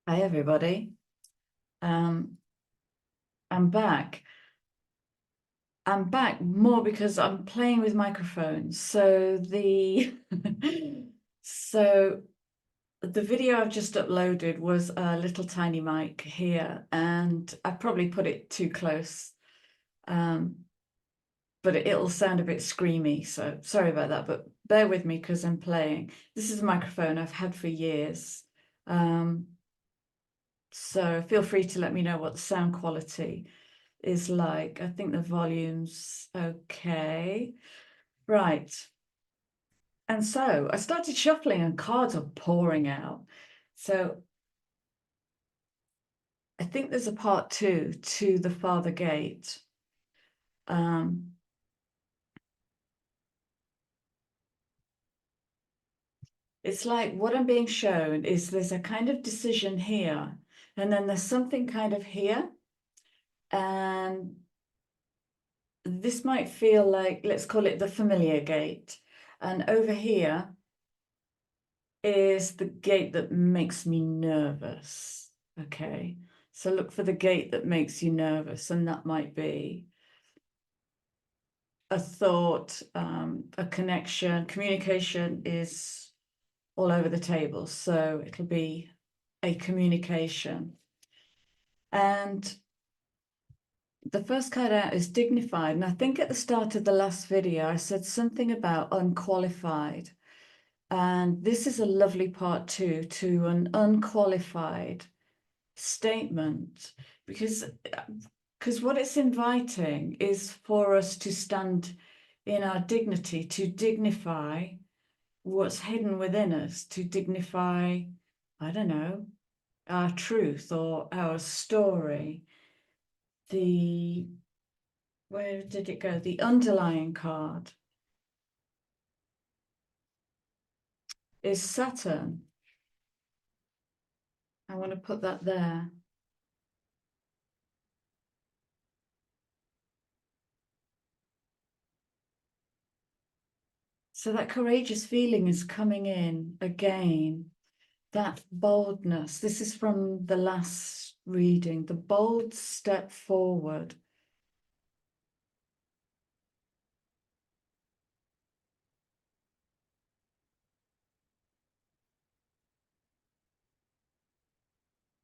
Hi, everybody. I'm back. I'm back more because I'm playing with microphones. So the video I've just uploaded was a little tiny mic here, and I probably put it too close. Um, but it'll sound a bit screamy, so sorry about that, but bear with me because I'm playing. This is a microphone I've had for years. Um, so feel free to let me know what the sound quality is like. I think the volume's okay. Right. And so I started shuffling and cards are pouring out. So I think there's a part two to the Father Gate. Um, it's like what I'm being shown is there's a kind of decision here, and then there's something kind of here. And this might feel like, let's call it the familiar gate. And over here is the gate that makes me nervous. Okay. So look for the gate that makes you nervous, and that might be a thought, a connection. Communication is all over the table. So it'll be a communication. And the first card out is dignified. And I think at the start of the last video, I said something about unqualified. And this is a lovely part two to an unqualified statement, because what it's inviting is for us to stand in our dignity, to dignify what's hidden within us, to dignify, I don't know, our truth or our story. The Where did it go? The underlying card is Saturn. I want to put that there. So that courageous feeling is coming in again. That boldness. This is from the last reading, the bold step forward.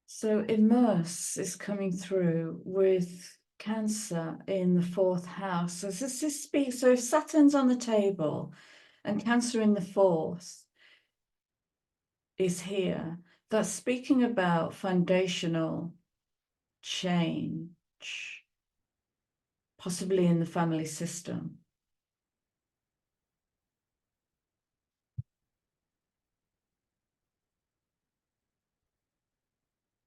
So immerse is coming through with Cancer in the fourth house. So this speaks, so if Saturn's on the table and Cancer in the fourth is here, that's speaking about foundational change, possibly in the family system.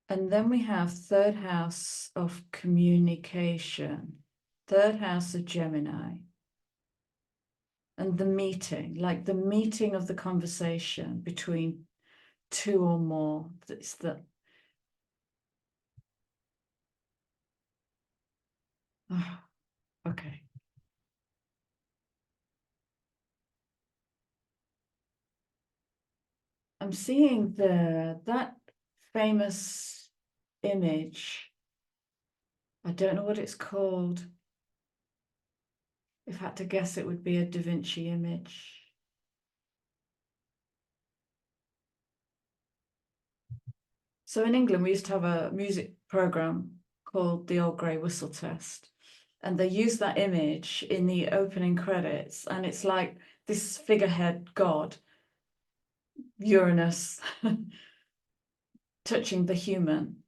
And then we have third house of communication, third house of Gemini. And the meeting, like the meeting of the conversation between two or more. It's the oh, okay. I'm seeing that famous image. I don't know what it's called. If I had to guess, it would be a Da Vinci image. So in England, we used to have a music program called the Old Grey Whistle Test. And they use that image in the opening credits. And it's like this figurehead god, Uranus, touching the human.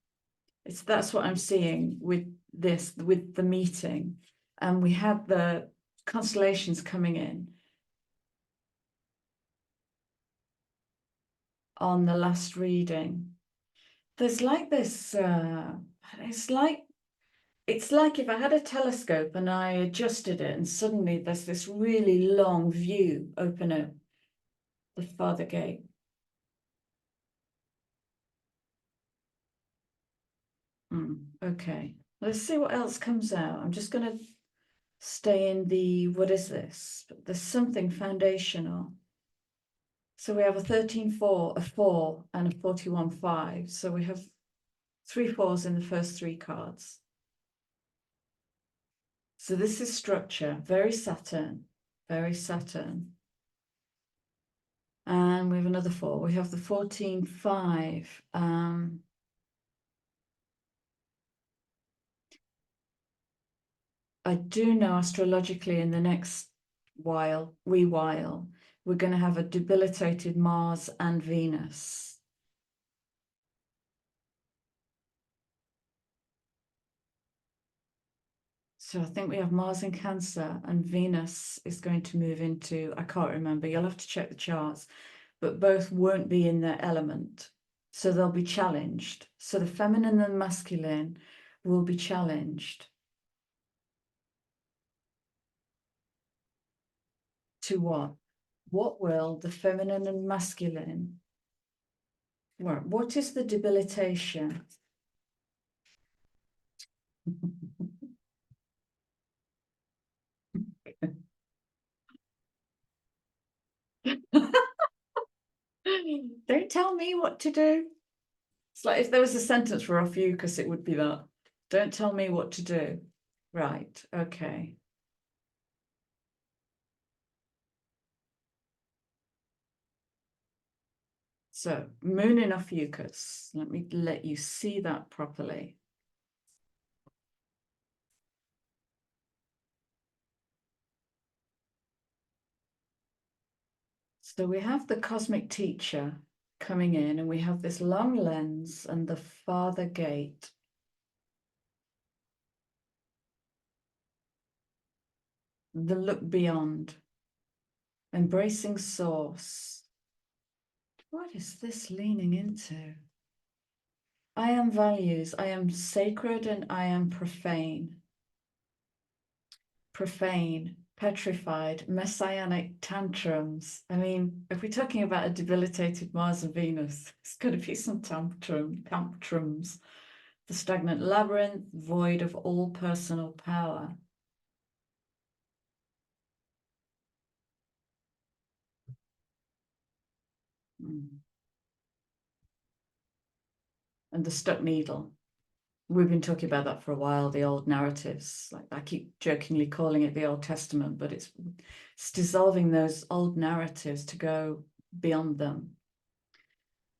That's what I'm seeing with this, with the meeting. And we had the constellations coming in on the last reading. There's like this, it's like if I had a telescope and I adjusted it and suddenly there's this really long view open up the Father Gate. Okay, let's see what else comes out. I'm just going to stay in the, what is this? There's something foundational. So we have a 13-4, a 4, and a 41-5. So we have 3 4s in the first 3 cards. So this is structure, very Saturn, very Saturn. And we have another 4. We have the 14-5. I do know astrologically in the next while, we're going to have a debilitated Mars and Venus. So I think we have Mars in Cancer and Venus is going to move into, I can't remember, you'll have to check the charts, but both won't be in their element. So they'll be challenged. So the feminine and masculine will be challenged. To what? What will the feminine and masculine, what is the debilitation? Don't tell me what to do. It's like if there was a sentence for Ophiuchi, it would be that. Don't tell me what to do. Right, okay. So moon in Ophiuchi. Let me let you see that properly. So we have the cosmic teacher coming in and we have this long lens and the father gate. The look beyond, embracing source. What is this leaning into? I am values, I am sacred and I am profane. Profane, petrified, messianic tantrums. I mean, if we're talking about a debilitated Mars and Venus, it's going to be some tantrums. The stagnant labyrinth, void of all personal power. And the stuck needle. We've been talking about that for a while, the old narratives. Like I keep jokingly calling it the Old Testament, but it's dissolving those old narratives to go beyond them.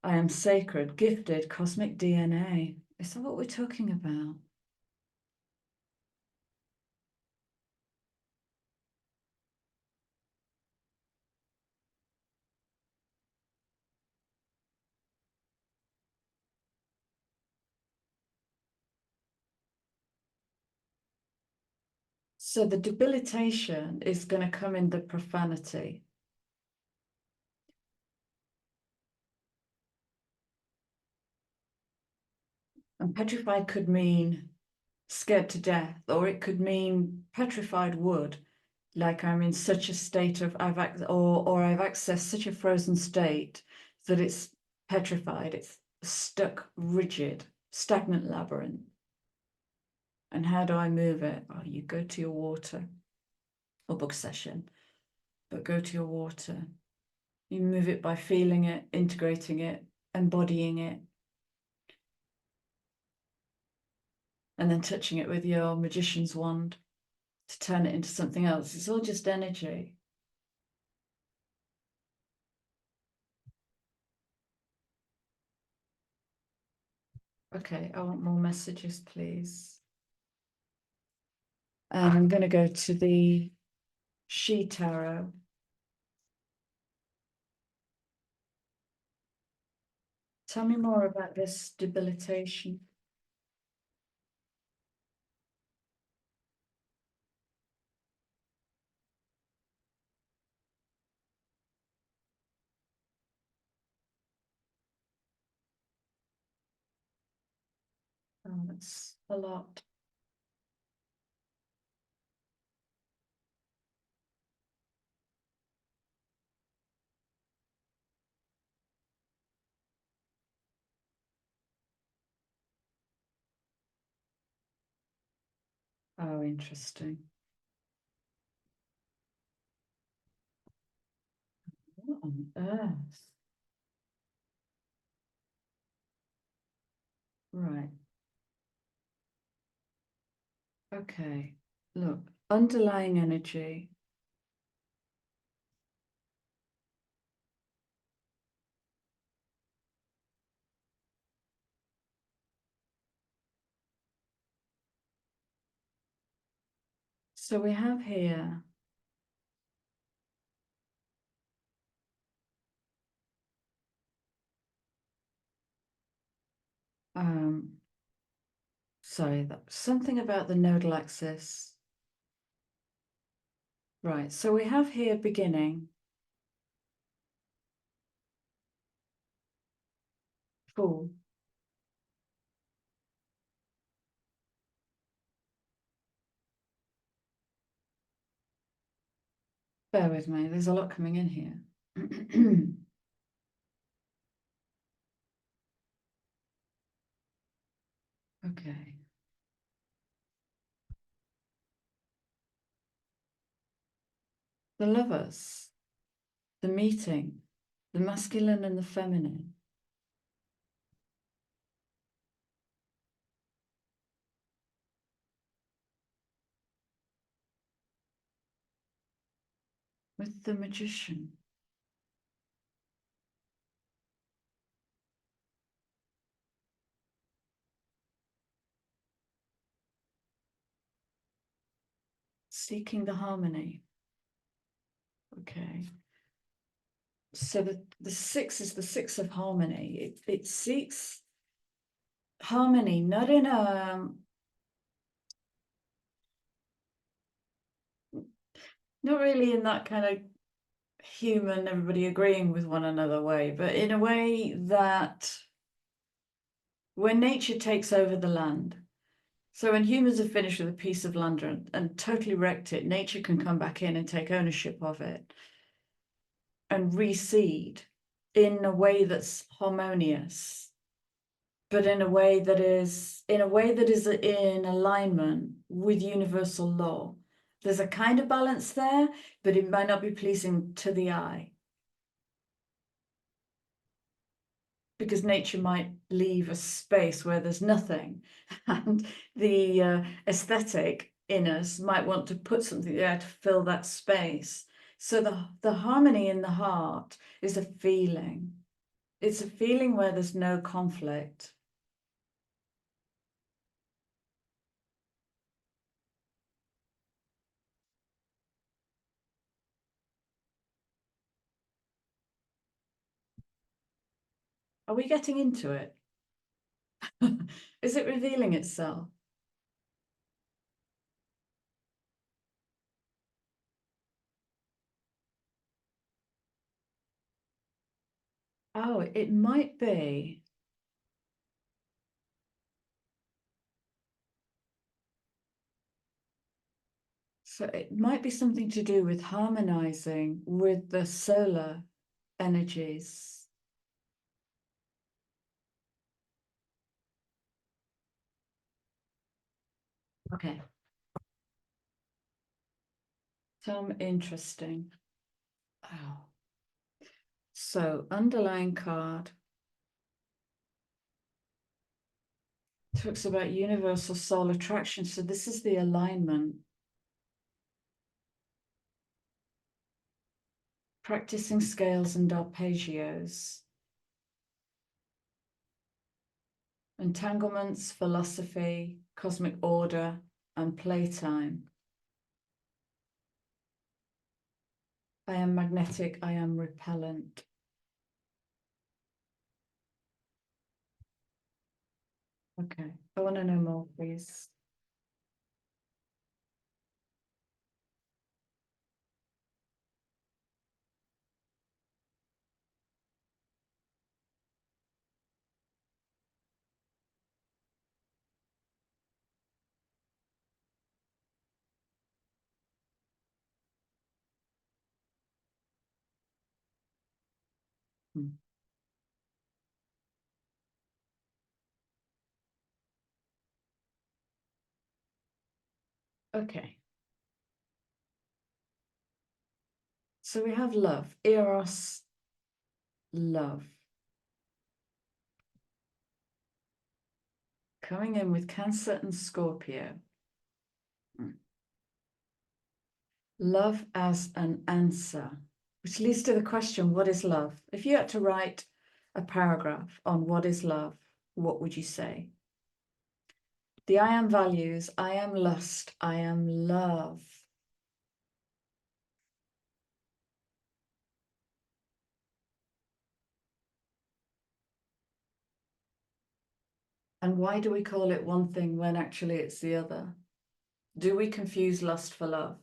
I am sacred, gifted, cosmic DNA. Is that what we're talking about? So the debilitation is going to come in the profanity. And petrified could mean scared to death, or it could mean petrified wood, like I'm in such a state of I've accessed such a frozen state that it's petrified, it's stuck, rigid, stagnant labyrinth. And how do I move it? Oh, you go to your water or book session, but go to your water. You move it by feeling it, integrating it, embodying it, and then touching it with your magician's wand to turn it into something else. It's all just energy. Okay, I want more messages, please. And I'm going to go to the She Tarot. Tell me more about this debilitation. Oh, that's a lot. Oh, interesting. on earth? Right. Okay. Look, underlying energy. So we have here sorry, something about the nodal axis. Right, so we have here beginning, full. Bear with me, there's a lot coming in here. Okay. The lovers, the meeting, the masculine and the feminine. With the magician. Seeking the harmony. Okay. So the six is the six of harmony. It seeks harmony, not in a not really in that kind of human, everybody agreeing with one another way, but in a way that when nature takes over the land. So when humans have finished with a piece of land and totally wrecked it, nature can come back in and take ownership of it and reseed in a way that's harmonious, but in a way that is in alignment with universal law. There's a kind of balance there, but it might not be pleasing to the eye. Because nature might leave a space where there's nothing, and the aesthetic in us might want to put something there to fill that space. So the harmony in the heart is a feeling. It's a feeling where there's no conflict. Are we getting into it? Is it revealing itself? Oh, it might be. So it might be something to do with harmonizing with the solar energies. Okay. Some interesting. Oh. So underlying card talks about universal soul attraction. So this is the alignment. Practicing scales and arpeggios. Entanglements, philosophy, cosmic order, and playtime. I am magnetic, I am repellent. Okay, I want to know more, please. Hmm. Okay. So we have love, eros love. Coming in with Cancer and Scorpio. Love as an answer, which leads to the question, what is love? If you had to write a paragraph on what is love, what would you say? The I am values, I am lust, I am love. And why do we call it one thing when actually it's the other? Do we confuse lust for love?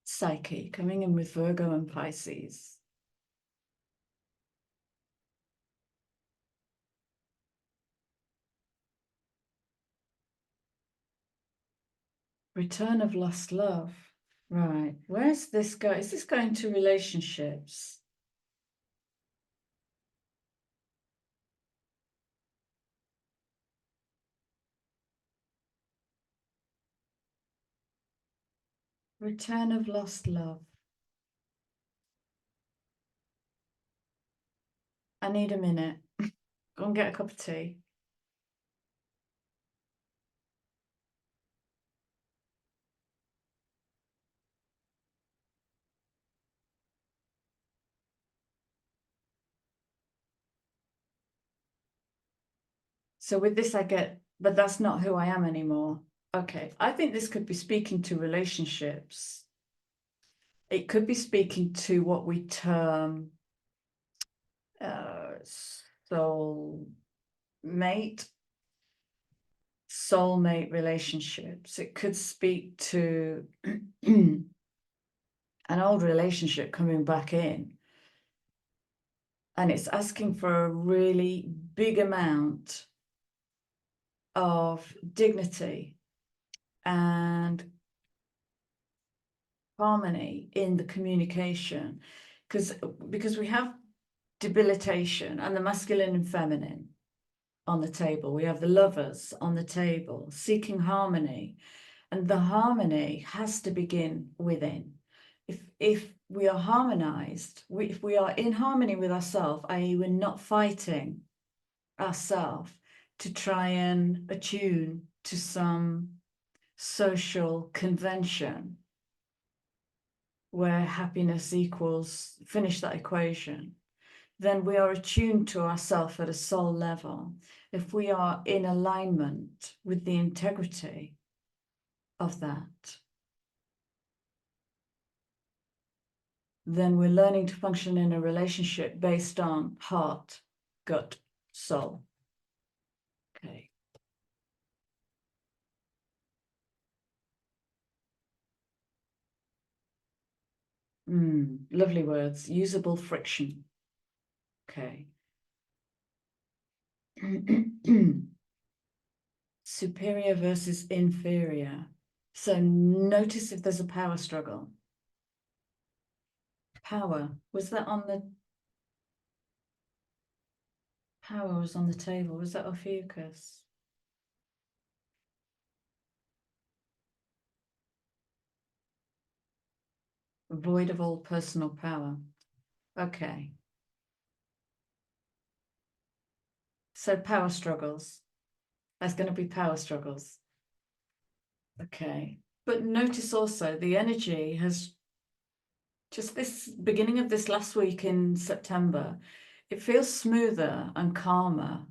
Psyche, coming in with Virgo and Pisces. Return of lost love. Right. Where's this going? Is this going to relationships? Return of lost love. I need a minute. Go and get a cup of tea. So with this I get, but that's not who I am anymore. Okay. I think this could be speaking to relationships. It could be speaking to what we term soulmate relationships. It could speak to an old relationship coming back in, and it's asking for a really big amount of dignity and harmony in the communication, because we have debilitation and the masculine and feminine on the table. We have the lovers on the table seeking harmony, and the harmony has to begin within. If we are harmonized, if we are in harmony with ourselves, i.e. we're not fighting ourselves to try and attune to some social convention where happiness equals, finish that equation, then we are attuned to ourselves at a soul level. If we are in alignment with the integrity of that, then we're learning to function in a relationship based on heart, gut, soul. Okay. Lovely words. Usable friction. Okay. Superior versus inferior. So notice if there's a power struggle. Power. Was that on the... Power was on the table. Was that Ophiuchi? Void of all personal power. Okay. So power struggles. There's going to be power struggles. Okay. But notice also the energy has just this beginning of this last week in September, it feels smoother and calmer.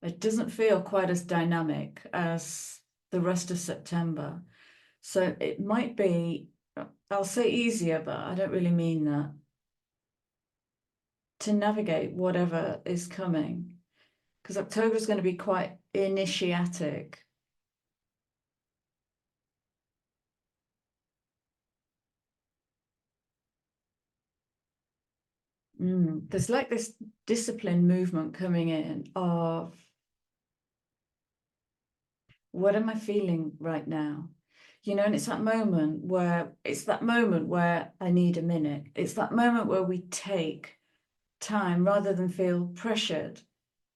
It doesn't feel quite as dynamic as the rest of September. So it might be, I'll say easier, but I don't really mean that, to navigate whatever is coming. Because October is going to be quite initiatic. There's like this discipline movement coming in of, what am I feeling right now? You know, and it's that moment where I need a minute. It's that moment where we take time rather than feel pressured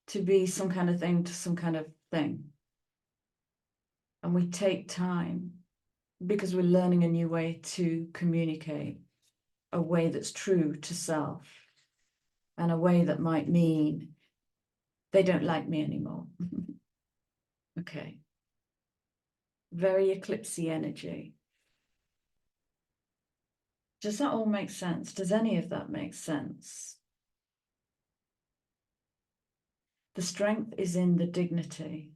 to be some kind of thing to some kind of thing. And we take time because we're learning a new way to communicate, a way that's true to self, and a way that might mean they don't like me anymore. Okay. Very eclipsey energy. Does that all make sense? Does any of that make sense? The strength is in the dignity.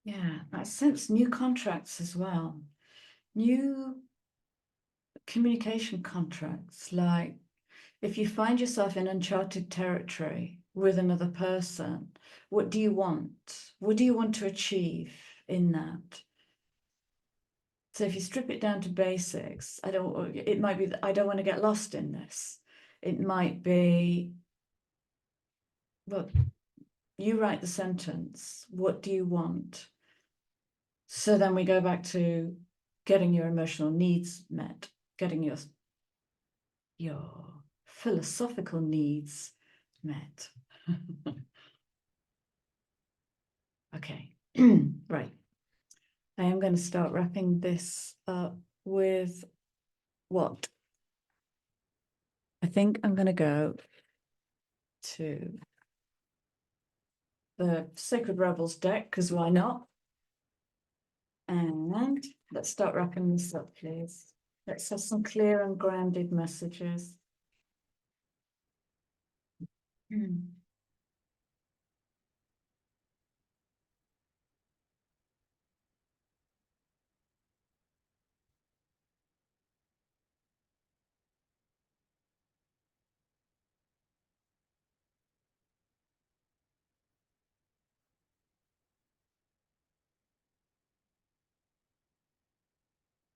Yeah, I sense new contracts as well. New communication contracts, like if you find yourself in uncharted territory with another person, what do you want? What do you want to achieve in that? So if you strip it down to basics, it might be that I don't want to get lost in this. It might be, well, you write the sentence, what do you want? So then we go back to getting your emotional needs met, getting your philosophical needs met. Okay, right. I am going to start wrapping this up with what? I think I'm going to go to the Sacred Rebels deck, because why not? And let's start wrapping this up, please. Let's have some clear and grounded messages.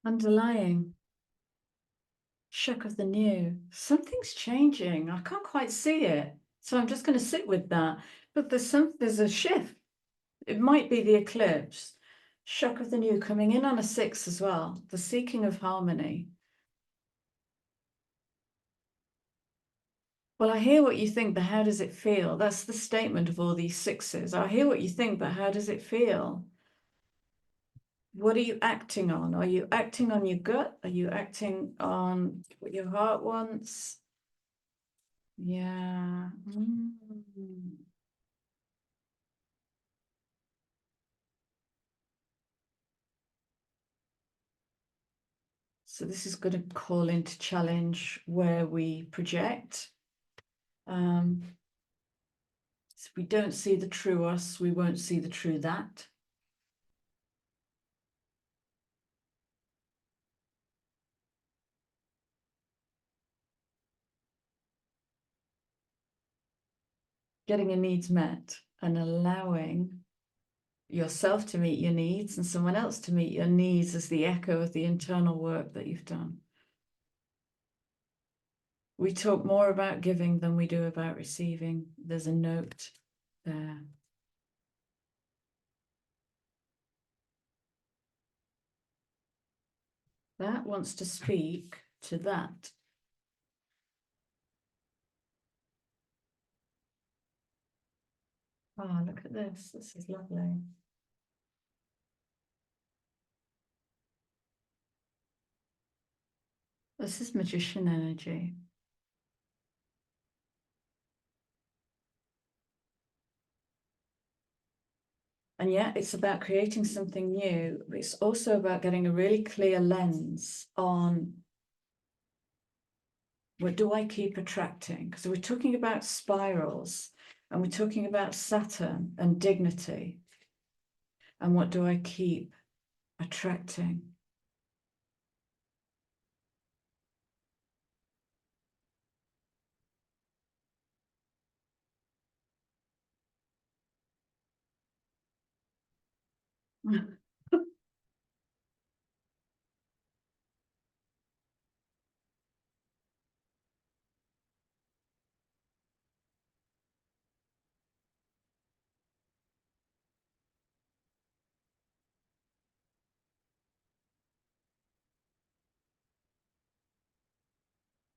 Underlying shock of the new. Something's changing. I can't quite see it. So I'm just going to sit with that. But there's a shift. It might be the eclipse. Shock of the new coming in on a 6 as well. The seeking of harmony. Well, I hear what you think, but how does it feel? That's the statement of all these 6s. I hear what you think, but how does it feel? What are you acting on? Are you acting on your gut? Are you acting on what your heart wants? Yeah. So this is going to call into challenge where we project. If we don't see the true us, we won't see the true that. Getting your needs met and allowing yourself to meet your needs and someone else to meet your needs as the echo of the internal work that you've done. We talk more about giving than we do about receiving. There's a note there. That wants to speak to that. Oh, look at this. This is lovely. This is magician energy. And yet it's about creating something new. It's also about getting a really clear lens on what do I keep attracting? Because we're talking about spirals and we're talking about Saturn and dignity. And what do I keep attracting?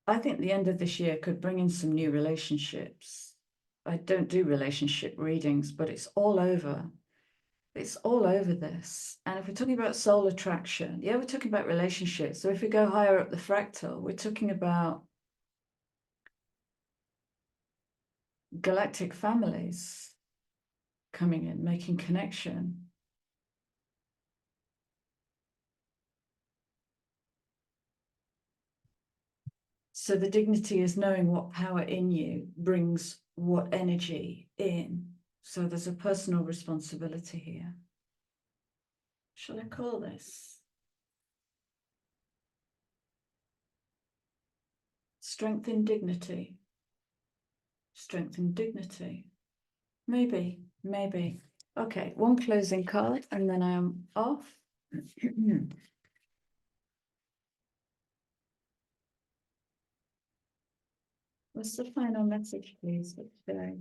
I think the end of this year could bring in some new relationships. I don't do relationship readings, but it's all over. It's all over this. And if we're talking about soul attraction, yeah, we're talking about relationships. So if we go higher up the fractal, we're talking about galactic families coming in, making connection. So the dignity is knowing what power in you brings what energy in. So there's a personal responsibility here. Shall I call this? Strength in dignity. Strength and dignity. Maybe. Okay, one closing card and then I am off. What's the final message, please, for today?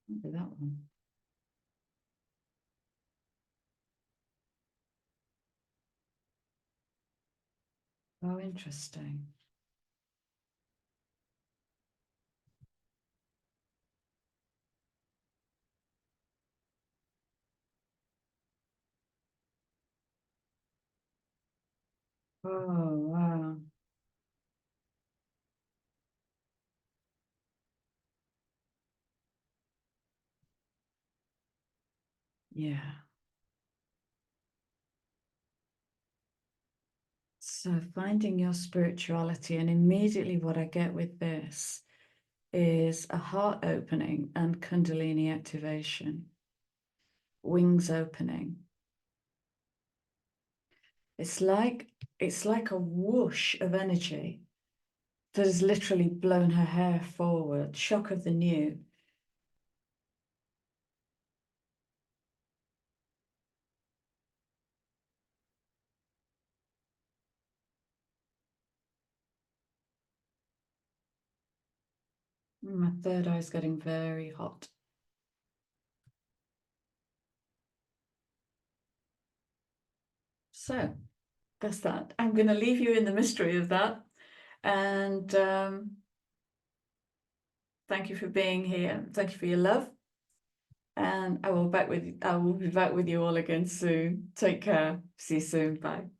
Maybe that one. Oh, interesting. Oh, wow. Yeah. So finding your spirituality, and immediately what I get with this is a heart opening and kundalini activation, wings opening. It's like a whoosh of energy that has literally blown her hair forward, shock of the new. My third eye is getting very hot. So that's that. I'm going to leave you in the mystery of that. And thank you for being here. Thank you for your love. And I will be back with you all again soon. Take care. See you soon. Bye.